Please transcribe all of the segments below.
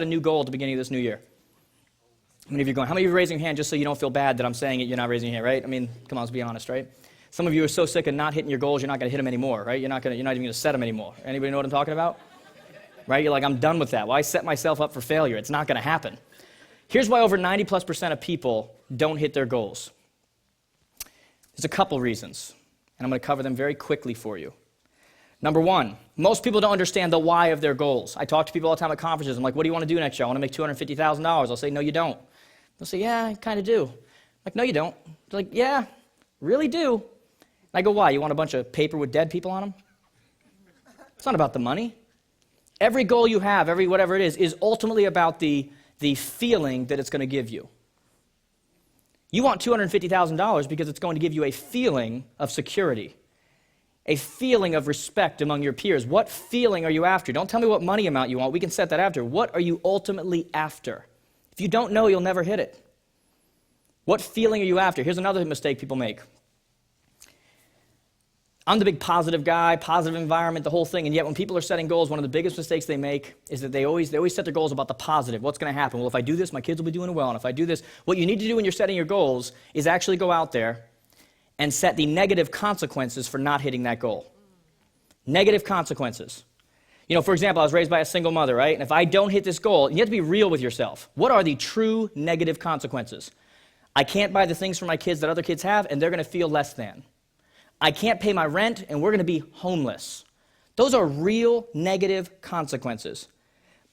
a new goal at the beginning of this new year? How many of you are going? How many of you are raising your hand just so you don't feel bad that I'm saying it, you're not raising your hand, right? I mean, come on, let's be honest, right? Some of you are so sick of not hitting your goals, you're not going to hit them anymore, right? You're not even going to set them anymore. Anybody know what I'm talking about? Right? You're like, I'm done with that. Well, I set myself up for failure. It's not going to happen. Here's why over 90+% of people don't hit their goals. There's a couple reasons, and I'm going to cover them very quickly for you. Number one, most people don't understand the why of their goals. I talk to people all the time at conferences. I'm like, what do you want to do next year? I want to make $250,000. I'll say, no, you don't. They'll say, yeah, I kind of do. I'm like, no, you don't. They're like, yeah, really do. I go, why? You want a bunch of paper with dead people on them? It's not about the money. Every goal you have, every whatever it is ultimately about the feeling that it's going to give you. You want $250,000 because it's going to give you a feeling of security, a feeling of respect among your peers. What feeling are you after? Don't tell me what money amount you want. We can set that after. What are you ultimately after? If you don't know, you'll never hit it. What feeling are you after? Here's another mistake people make. I'm the big positive guy, positive environment, the whole thing, and yet when people are setting goals, one of the biggest mistakes they make is that they always set their goals about the positive. What's going to happen? Well, if I do this, my kids will be doing well, and if I do this, what you need to do when you're setting your goals is actually go out there and set the negative consequences for not hitting that goal. Negative consequences. You know, for example, I was raised by a single mother, right? And if I don't hit this goal, you have to be real with yourself. What are the true negative consequences? I can't buy the things for my kids that other kids have, and they're going to feel less than. I can't pay my rent, and we're going to be homeless. Those are real negative consequences.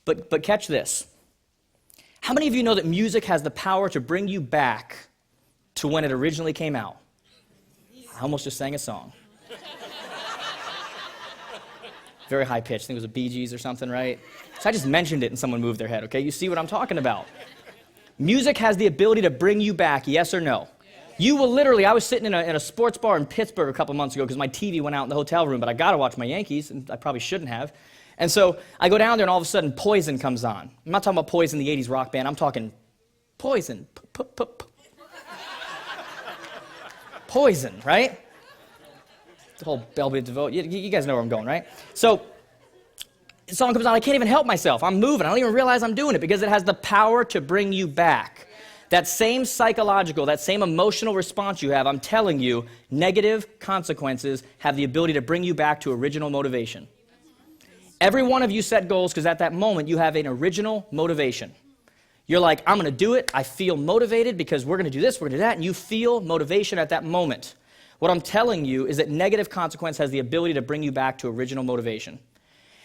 But catch this. How many of you know that music has the power to bring you back to when it originally came out? I almost just sang a song. Very high pitched. I think it was a Bee Gees or something, right? So I just mentioned it and someone moved their head, okay? You see what I'm talking about. Music has the ability to bring you back, yes or no? You will literally, I was sitting in a sports bar in Pittsburgh a couple months ago because my TV went out in the hotel room, but I got to watch my Yankees, and I probably shouldn't have. And so I go down there, and all of a sudden, Poison comes on. I'm not talking about Poison, the 80s rock band. I'm talking Poison. Poison, right? The whole Belle Biv DeVoe. You guys know where I'm going, right? So the song comes on. I can't even help myself. I'm moving. I don't even realize I'm doing it because it has the power to bring you back. That same psychological, that same emotional response you have, I'm telling you, negative consequences have the ability to bring you back to original motivation. Every one of you set goals because at that moment you have an original motivation. You're like, I'm going to do it. I feel motivated because we're going to do this, we're going to do that, and you feel motivation at that moment. What I'm telling you is that negative consequence has the ability to bring you back to original motivation.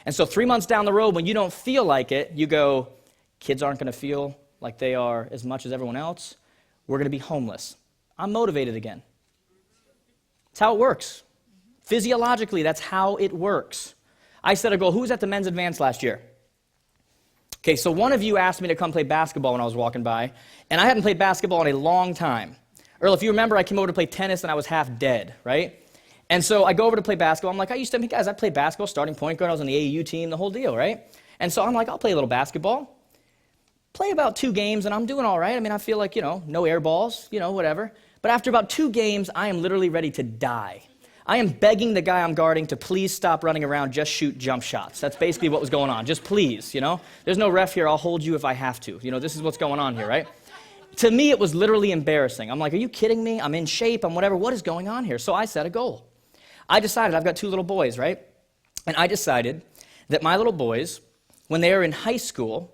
And so 3 months down the road, when you don't feel like it, you go, kids aren't going to feel like they are as much as everyone else. We're going to be homeless. I'm motivated again. That's how it works. Physiologically, that's how it works. I set a goal. Who was at the men's advance last year? Okay, so one of you asked me to come play basketball when I was walking by, and I hadn't played basketball in a long time. Earl, if you remember, I came over to play tennis, and I was half dead, right? And so I go over to play basketball. I'm like, guys, I played basketball, starting point guard. I was on the AAU team, the whole deal, right? And so I'm like, I'll play a little basketball. Play about 2 games, and I'm doing all right. I mean, I feel like, no air balls, whatever. But after about 2 games, I am literally ready to die. I am begging the guy I'm guarding to please stop running around, just shoot jump shots. That's basically what was going on. Just please, There's no ref here. I'll hold you if I have to. This is what's going on here, right? To me, it was literally embarrassing. I'm like, are you kidding me? I'm in shape. I'm whatever. What is going on here? So I set a goal. I decided, I've got 2 little boys, right? And I decided that my little boys, when they are in high school,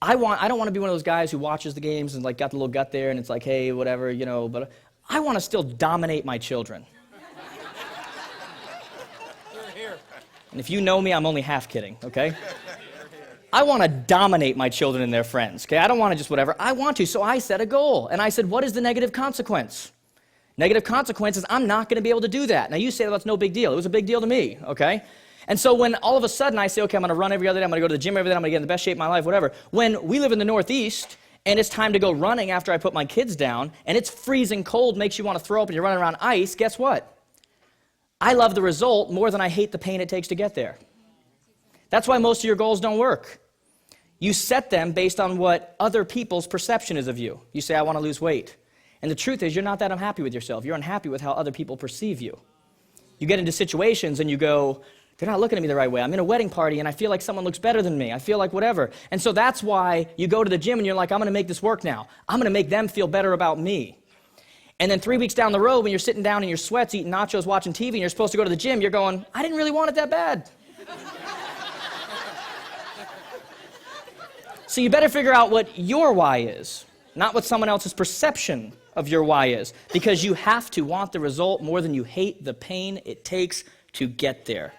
I don't want to be one of those guys who watches the games and got the little gut there and it's like, hey, whatever, but I want to still dominate my children. And if you know me, I'm only half kidding, okay? I want to dominate my children and their friends, okay? I don't want to just whatever. I want to, so I set a goal. And I said, what is the negative consequence? Negative consequence is I'm not going to be able to do that. Now, you say that's no big deal. It was a big deal to me, okay? And so when all of a sudden I say, okay, I'm going to run every other day, I'm going to go to the gym every day, I'm going to get in the best shape of my life, whatever. When we live in the Northeast and it's time to go running after I put my kids down and it's freezing cold, makes you want to throw up and you're running around ice, guess what? I love the result more than I hate the pain it takes to get there. That's why most of your goals don't work. You set them based on what other people's perception is of you. You say, I want to lose weight. And the truth is, you're not that unhappy with yourself. You're unhappy with how other people perceive you. You get into situations and you go, They're not looking at me the right way. I'm in a wedding party and I feel like someone looks better than me. I feel like whatever. And so that's why you go to the gym and you're like, I'm going to make this work now. I'm going to make them feel better about me. And then 3 weeks down the road, when you're sitting down in your sweats, eating nachos, watching TV, and you're supposed to go to the gym, you're going, I didn't really want it that bad. So you better figure out what your why is, not what someone else's perception of your why is, because you have to want the result more than you hate the pain it takes to get there.